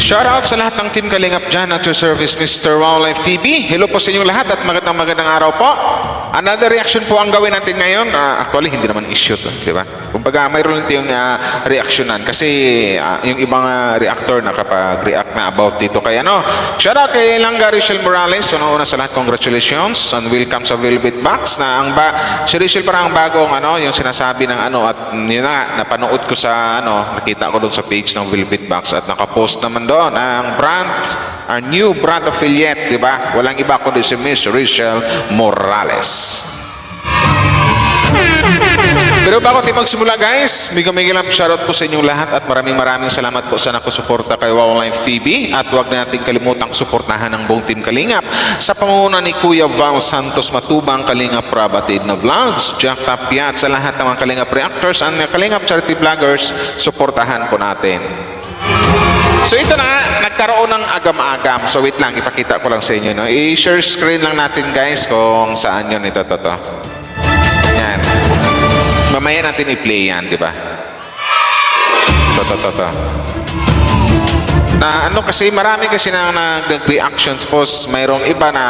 Shoutout sa lahat ng Team Kalingap dyan at your service, Mr. Wildlife TV. Hello po sa inyong lahat at magandang araw po. Another reaction po ang gawin natin ngayon. Actually, hindi naman issue to, di ba? Kumbaga, mayroon lang tayong reactionan kasi yung ibang reactor nakapag-react na about dito. Kaya shoutout kay Langga Rachel Morales. Una sa lahat, congratulations and welcome sa Velvet Box na si Rachel parang bagong yung sinasabi ng at yun na, napanood ko sa nakita ko doon sa page ng Velvet Box at nakapost naman doon ang brand, our new brand affiliate, di ba? Walang iba kundi si Miss Rachel Morales. Pero bago tayo magsimula guys, migil ang shoutout po sa inyong lahat at maraming salamat po sa nakusuporta kay Wildlife TV at huwag na natin kalimutang suportahan ng buong Team Kalingap sa pangunguna ni Kuya Val Santos Matubang, Kalingap Rabatid na Vlogs, Jack Tapia at sa lahat ng mga Kalingap Reactors and Kalingap Charity Vloggers, suportahan po natin. So ito na, nagkaroon ng agam-agam. So wait lang, ipakita ko lang sa inyo. I-share screen lang natin guys kung saan yun ito. Yan. Mamaya natin i-play yan, di ba? Ito. Kasi marami kasi nang nag-reactions post. Mayroong iba na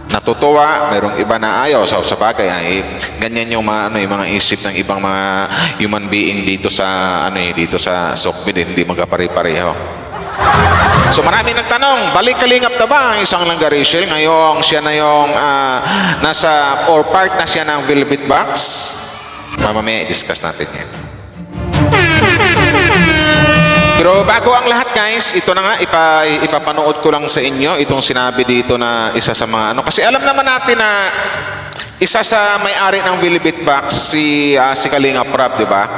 natutuwa, mayroong iba na ayaw. So sa bagay, ganyan yung mga, yung mga isip ng ibang mga human being dito sa dito sa Sokbid, hindi magkapare-pareho. So marami nagtanong, balik Kalingap na ba ang isang Langga Rachel? Ngayong siya na yung nasa or part na siya ng Velvet Box. Mamaya i-discuss natin yan. Pero bago ang lahat guys, ito na nga, ipapanood ko lang sa inyo itong sinabi dito na isa sa mga kasi alam naman natin na isa sa may-ari ng Velvet Box si Kalingap Rab, di ba?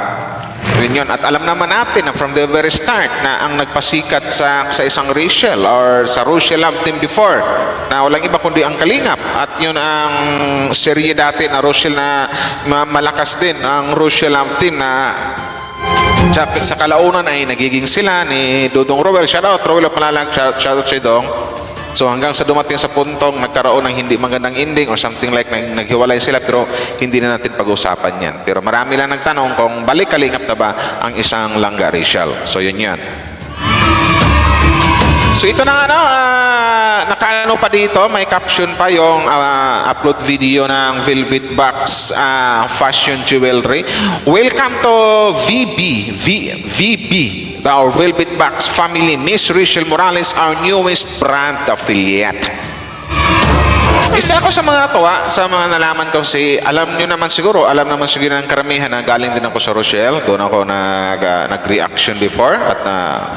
Yun. At alam naman natin na from the very start na ang nagpasikat sa isang Rachel or sa Rochelle Love Team before na walang iba kundi ang Kalingap at yun ang serye dati na Rochelle na malakas din ang Rochelle Love Team na sa kalaunan ay nagiging sila ni Dodong Roel. Shoutout Roel of Malalag, shoutout si Dong. So hanggang sa dumating sa puntong nagkaroon ng hindi magandang ending or something like naghiwalay sila, pero hindi na natin pag-usapan yan. Pero marami lang nagtanong kung balik Kalingap na ba ang isang Langga Rachel. So yun yan. So ito na nakaano pa dito, may caption pa yung upload video ng Velvet Box Fashion Jewelry. Welcome to VB, our Velvet Box family, Miss Rachel Morales, our newest brand affiliate. Isa ako sa mga tuwa, sa mga nalaman ko alam naman siguro ng karamihan na galing din ako sa Rochelle. Doon ako nag-reaction before at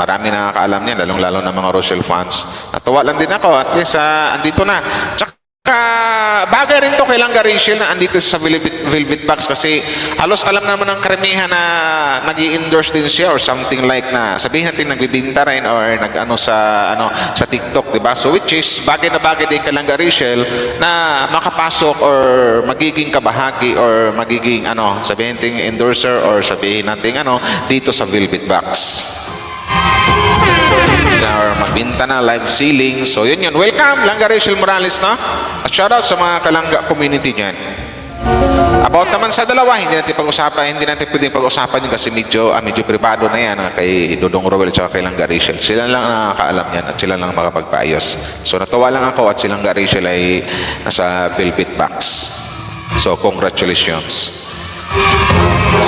marami nakakaalam niyan, lalong-lalo na mga Rochelle fans. Natuwa lang din ako, at least andito na. Tsaka bagay rin to kay Langga Rachel na andito sa Velvet Box kasi halos alam naman ng karamihan na nag-i-endorse din siya or something like na sabihin natin nagbibinta rin or sa TikTok, di ba? So which is bagay na bagay din kay Langga Rachel na makapasok or magiging kabahagi or magiging sabihin natin endorser or sabihin natin dito sa Velvet Box. Or magbinta na live ceiling. So yun. Welcome Langga Rachel Morales na. At shoutout sa mga Kalangga community dyan. About naman sa dalawa, hindi natin pwedeng pag-usapan yun kasi medyo privado na yan kay Dodong Roel at kay Langga Rachel. Sila lang nakakaalam yan at sila lang makapagpaayos. So natuwa lang ako at si Langga Rachel ay nasa Velvet Box. So congratulations.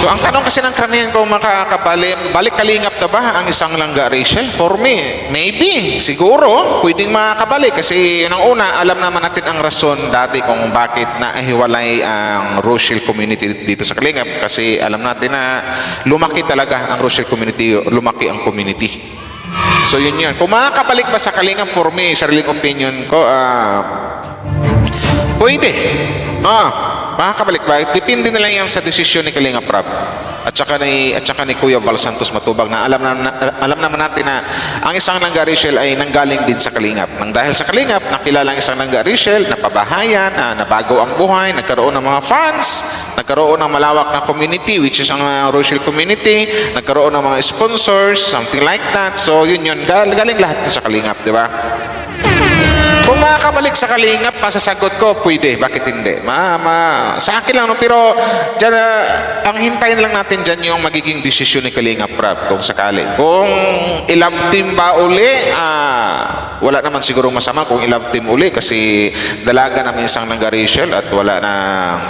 So ang tanong kasi ng karamihan kung balik Kalingap na ba ang isang Langga Rachel? For me, maybe, siguro, pwedeng makabalik kasi nang una, alam naman natin ang rason dati kung bakit nahiwalay ang Rochelle community dito sa Kalingap kasi alam natin na lumaki talaga ang Rochelle community, lumaki ang community. So yun. Kung makakabalik ba sa Kalingap, for me, sariling opinion ko, pwede. Makakabalik ba? Depende na lang yan sa desisyon ni Kalingap Rab at saka ni Kuya Val Santos Matubang na alam naman natin na ang isang Langga Rachel ay nanggaling din sa Kalingap. Nang dahil sa Kalingap, nakilala ang isang Langga Rachel, napabahayan, nabago ang buhay, nagkaroon ng mga fans, nagkaroon ng malawak na community which is ang Rochelle community, nagkaroon ng mga sponsors, something like that. So yun. Galing lahat sa Kalingap, di ba? Kung makakabalik sa kalingap, masasagot ko, pwede. Bakit hindi? Sa akin lang, no? Pero dyan, ang hintayin lang natin dyan yung magiging desisyon ni Kalingap Rab kung sakali. Kung i-love team ba uli, wala naman sigurong masama kung i-love team uli kasi dalaga naman isang Langga Rachel at wala na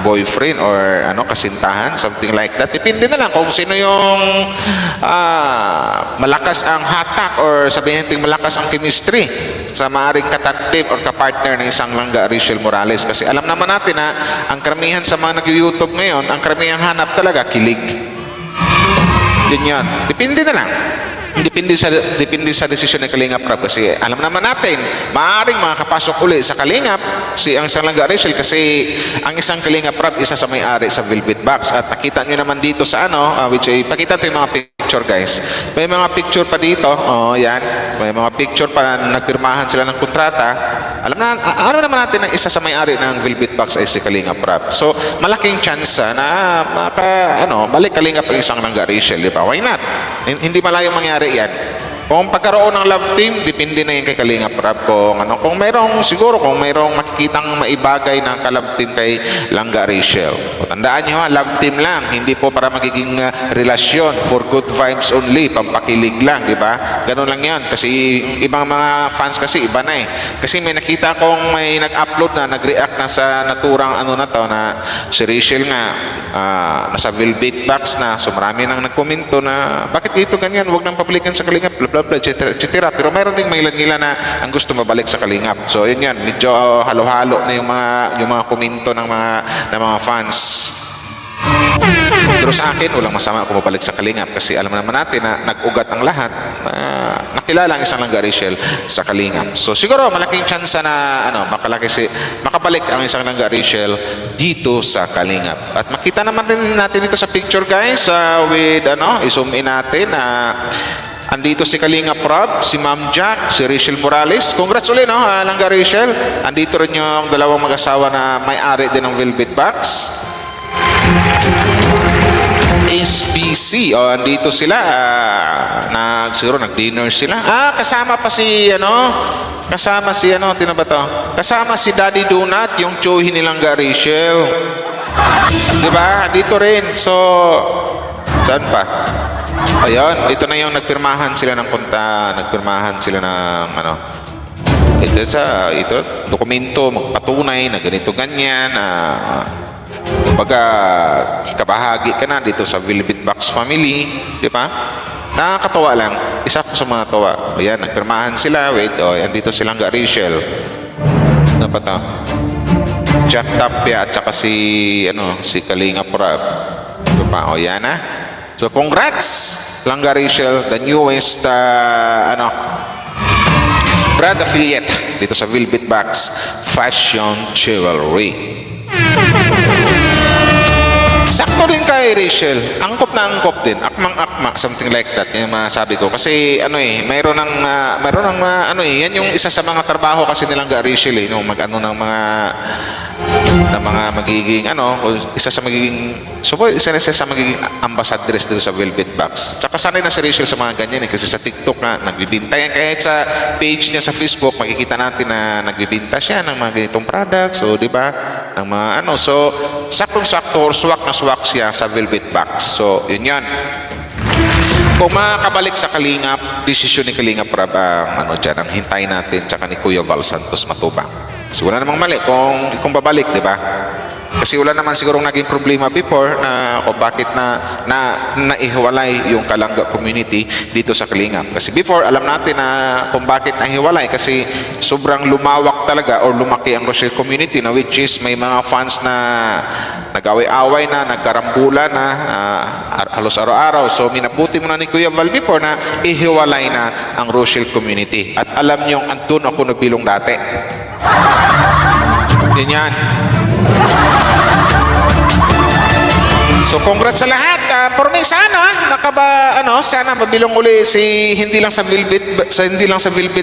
boyfriend or kasintahan, something like that. Depende na lang kung sino yung malakas ang hatak or sabihin natin malakas ang chemistry sa maaaring katandem or kapartner ng isang Langga Rachel Morales. Kasi alam naman natin na ang karamihan sa mga nag-YouTube ngayon, ang karamihan hanap talaga kilig. Yun yan. Depende na lang. Depende sa desisyon ng Kalingap Rab kasi alam naman natin maaaring makakapasok uli sa Kalingap ang isang Langga Rachel kasi ang isang Kalingap Rab isa sa may-ari sa Velvet Box at nakita nyo naman dito sa which ay pakita natin yung mga picture guys, may mga picture pa dito, yan, may mga picture pa na nagpirmahan sila ng kontrata. Alam naman natin na isa sa may-ari ng Velvet Box ay si Kalingap Rab, so malaking chance na balik Kalingap ang isang Langga Rachel, di ba? Why not? Hindi malayong mangyari yan. Kung pagkaroon ng love team, depende na yun kay Kalingap Rab kung mayroong makikitang maibagay ng ka-love team kay Langga Rachel. O, tandaan nyo love team lang, hindi po para magiging relasyon for good vibes only, pampakilig lang, di ba? Ganun lang yan. Kasi ibang mga fans kasi iba na eh. Kasi may nakita kong may nag-upload na, nag-react na sa naturang na si Rachel nga, nasa Velvet Box na. So marami nang nagkomento na, bakit dito ganyan? Huwag nang publikan sa Kalingap, blah blah, etc. Pero mayroon ding may ilan na ang gusto mabalik sa Kalingap. So yun yan, medyo halo-halo na yung mga komento ng mga fans. Pero sa akin, walang masama kung mabalik sa Kalingap kasi alam naman natin na nag-ugat ang lahat na nakilala ang isang Langga Rachel sa Kalingap. So siguro malaking chance na makabalik ang isang Langga Rachel dito sa Kalingap. At makita naman natin dito sa picture guys, i-zoom in natin na andito si Kalingap Rab, si Ma'am Jack, si Rachel Morales. Congrats ulit, Langga Rachel. Andito rin yung dalawang mag-asawa na may-ari din ng Velvet Box. SBC, andito sila. Siguro nag-dinner sila. Kasama pa si Kasama si Daddy Donut, yung tsuhi ni Langga Rachel. Diba? Dito rin. So, saan pa? Ayun, dito na yung nagpirmahan sila ng ito dokumento, magpatunay na ganito ganyan, kumbaga kabahagi ka na dito sa Velvet Box family, di ba? Nakakatawa lang, isa po sa mga tawa. Ayan, nagpirmahan sila, andito si Langga Rachel. Ano pa to? Jack Tapia at saka si Kalingap Rab. Diba? Yan na. So congrats Langga Rachel, the newest brand affiliate dito sa Velvet Box Fashion Jewelry. Sakto din kay Rachel, angkop na angkop din, akmang-akma, something like that, yung masabi ko. Kasi mayroon ng yan yung isa sa mga trabaho kasi nilang Rachel yung ng mga magiging isa sa magiging ambassadress dito sa Velvet Box. Tsaka sanay na si Rachel sa mga ganyan kasi sa TikTok na nagbibinta yan, kahit sa page niya sa Facebook makikita natin na nagbibinta siya ng mga ganitong products, so di ba, ng mga so saktong-sakto or swak na swak siya sa Velvet Box. So yun yan. Kung makakabalik sa Kalingap, desisyon ni Kalingap Rab ang ang hintayin natin, tsaka ni Kuya Val Santos Matubang. So wala namang mali kung babalik, di ba? Kasi wala naman sigurong naging problema before na kung bakit naihiwalay yung Kalangga community dito sa Kalingap. Kasi before, alam natin na kung bakit nahiwalay kasi sobrang lumawak talaga or lumaki ang Rochelle community na which is may mga fans na nag-away-away na, nagkarambula na halos araw-araw. So minabuti mo na ni Kuya Val before na ihiwalay na ang Rochelle community. At alam nyo, andun ako nabilong dati. Yan. So congrats sa lahat. For me sana sana mabilong uli hindi lang sa Velvet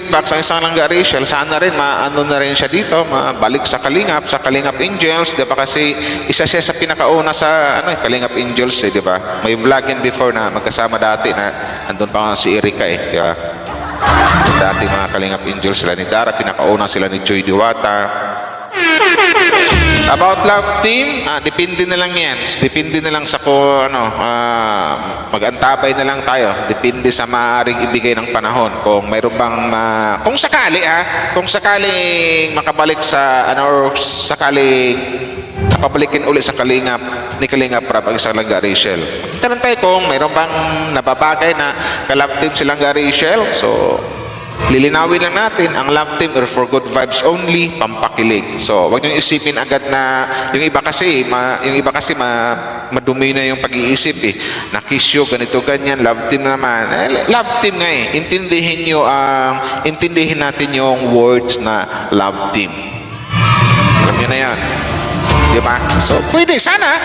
Box ang isang Langga Rachel. Sana rin na rin siya dito, mabalik sa Kalingap Angels, 'di ba? Kasi isa siya sa pinakauna sa Kalingap Angels, 'di ba? May vlog yan before na magkasama dati na andun pa nga si Erika, 'di ba? Dati mga Kalingap Angel, sila ni Dara, pinakauna sila ni Joy Diwata. About love team, depende na lang yan. Depende na lang sa mag-antabay na lang tayo. Depende sa maaaring ibigay ng panahon. Kung mayroon bang, kung sakaling makabalik sa, or sakaling pabalikin uli sa Kalingap, ni Kalingap Rab ang isang Langga Rachel. Kita lang tayo kung mayroon bang nababagay na ka-love team si Langga Rachel. So, lilinawin lang natin, ang love team are for good vibes only, pampakilig. So, wag niyo isipin agad na yung iba kasi madumi na yung pag-iisip eh. Nakisyo, ganito, ganyan, love team naman. Love team nga eh. Intindihin natin yung words na love team. Alam niyo na yan. Diba? So, pwede, sana.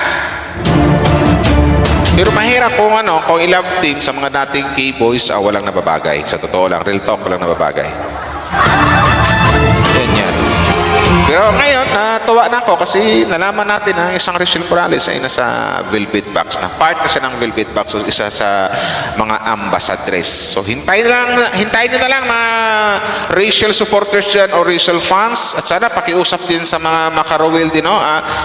Pero mahirap kung i-love team sa mga dating K-boys, walang nababagay. Sa totoo lang, real talk, walang nababagay. Yan. Pero ngayon, tuwa na ako kasi nalaman natin na isang Rachel Morales ay nasa Velvet Box. Na part na siya ng Velvet Box, so isa sa mga ambassadress. So hintayin nyo na lang mga Rachel supporters dyan o Rachel fans. At sana pakiusap din sa mga makarowil din.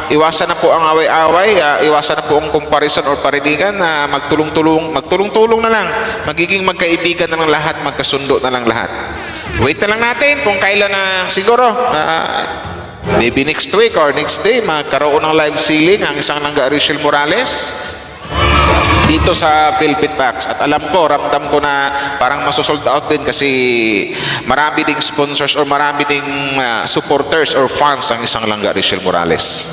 Iwasan na po ang away-away, iwasan na po ang comparison or parinigan na magtulong-tulong na lang. Magiging magkaibigan na lang lahat, magkasundo na lang lahat. Wait na lang natin kung kailan na siguro maybe next week or next day magkaroon ng live sealing ang isang Langga Rachel Morales dito sa Velvet Box. At alam ko, ramdam ko na parang masosold out din kasi marami ding sponsors or marami ding supporters or fans ang isang Langga Rachel Morales.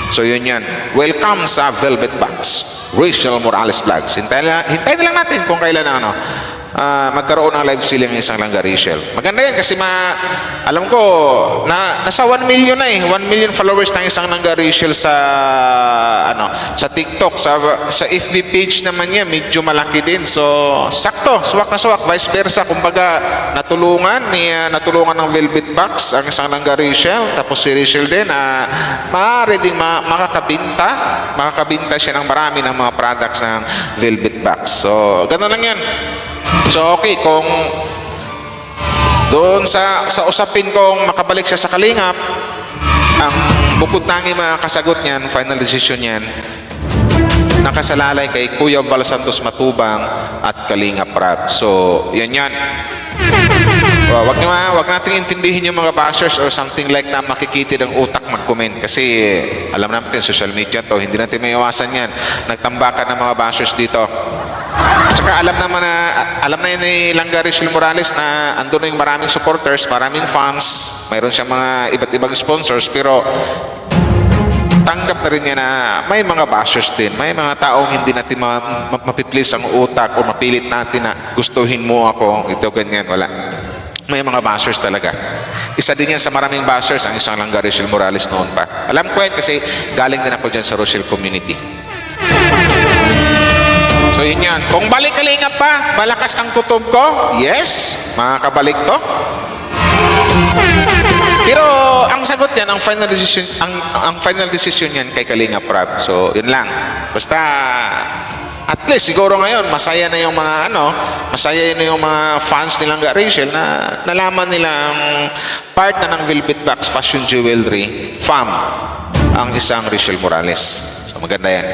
So yun yan. Welcome sa Velvet Box, Rachel Morales Vlogs. Hintayin na lang natin kung kailan na magkaroon ng live sealing ng isang Langga Rachel. Maganda yan kasi alam ko nasa 1 million na 1 million followers ng isang Langga Rachel sa TikTok, sa FB page naman niya medyo malaki din. So sakto, suwak na suwak, vice versa. Kumbaga natulungan ng Velvet Box ang isang Langga Rachel, tapos si Rachel din maaari ding makakabinta siya ng marami ng mga products ng Velvet Box. So ganoon lang yan. So okay, kung doon sa usapin kong makabalik siya sa Kalingap, ang bukod tangi makasagot niyan, final decision niyan, nakasalalay kay Kuya Val Santos Matubang at Kalingap Rab. So yan. Wag nating intindihin yung mga bashers or something like na makikitid ang utak mag-comment kasi alam natin social media to, hindi natin may iwasan yan. Nagtambakan ng mga bashers dito. Tsaka alam na yun ni Langga Rachel Morales na andun na yung maraming supporters, maraming fans, mayroon siyang mga iba't ibang sponsors, pero tanggap na rin niya na may mga bashers din, may mga taong hindi natin mapiplease ang utak o mapilit natin na gustuhin mo ako, ito ganyan, wala. May mga bashers talaga. Isa din yan sa maraming bashers ang isang Langga Rachel Morales noon pa. Alam ko yan kasi galing din ako dyan sa Rachel community. So yun yan. Kung balik Kalingap pa, malakas ang kutob ko, yes, makakabalik to. Pero ang sagot yan, ang final decision yan kay Kalingap Rab. So yun lang. Basta at least siguro ngayon masaya na yung mga fans ni Langga Rachel na nalaman nila ang part na ng Velvet Box Fashion Jewelry fam ang isang Rachel Morales. So maganda yan.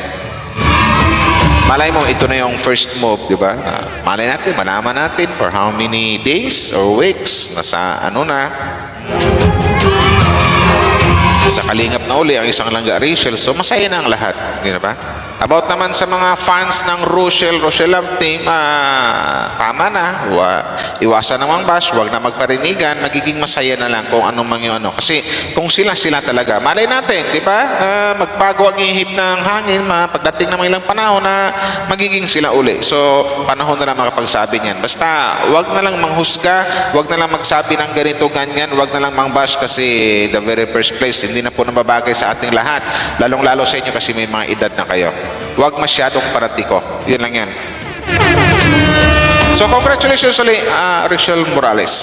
Malay mo, ito na yung first move, di ba? Malay natin, malaman natin for how many days or weeks nasa sa Kalingap na uli ang isang Langga Rachel. So masaya na ang lahat, di ba? About naman sa mga fans ng Rochelle Love Team, tama na. Iwasan namang bash, huwag na magparinigan, magiging masaya na lang kung anong mang yung Kasi kung sila talaga, malay natin, di ba? Magbago ang ihip ng hangin, pagdating ng ilang panahon na magiging sila uli. So, panahon na lang makapagsabi niyan. Basta, huwag na lang manghusga, huwag na lang magsabi ng ganito, ganyan, huwag na lang mangbash kasi the very first place, hindi na po nababagay sa ating lahat. Lalong-lalo sa inyo kasi may mga edad na kayo. Huwag masyadong paratiko. Yun lang yan. So, congratulations ulit, Rachel Morales.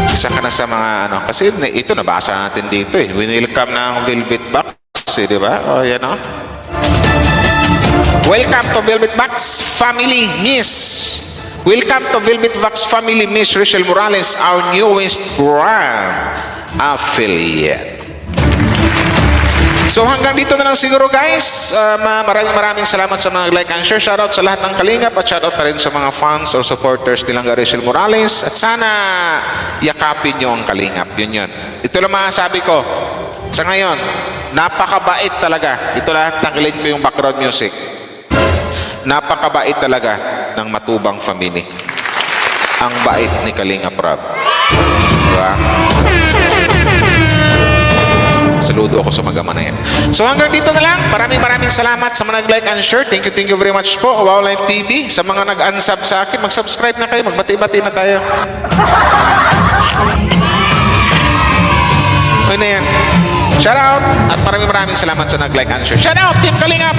Isa ka na sa mga kasi ito nabasa natin dito Winelcome ng Velvet Box, di ba? O, yan Welcome to Velvet Box family, Miss. Welcome to Velvet Vox family, Miss Rachel Morales, our newest brand affiliate. So hanggang dito na lang siguro guys. Maraming salamat sa mga like and share. Shoutout sa lahat ng Kalingap at shoutout na rin sa mga fans or supporters ni Langga Rachel Morales. At sana yakapin nyo ang Kalingap. Yun. Ito lang masasabi ko. Sa ngayon, napakabait talaga. Ito lang, tanggalin ko yung background music. Napakabait talaga ng Matubang family. Ang bait ni Kalingap Rob. Diba? Saludo ako sa magama na yan. So hanggang dito na lang. Maraming salamat sa mga nag-like and share. Thank you very much po. Wow Life TV. Sa mga nag-unsub sa akin, mag-subscribe na kayo. Magbati-bati na tayo. Ano na yan. Shout out. At maraming salamat sa nag-like and share. Shout out, Team Kalingap!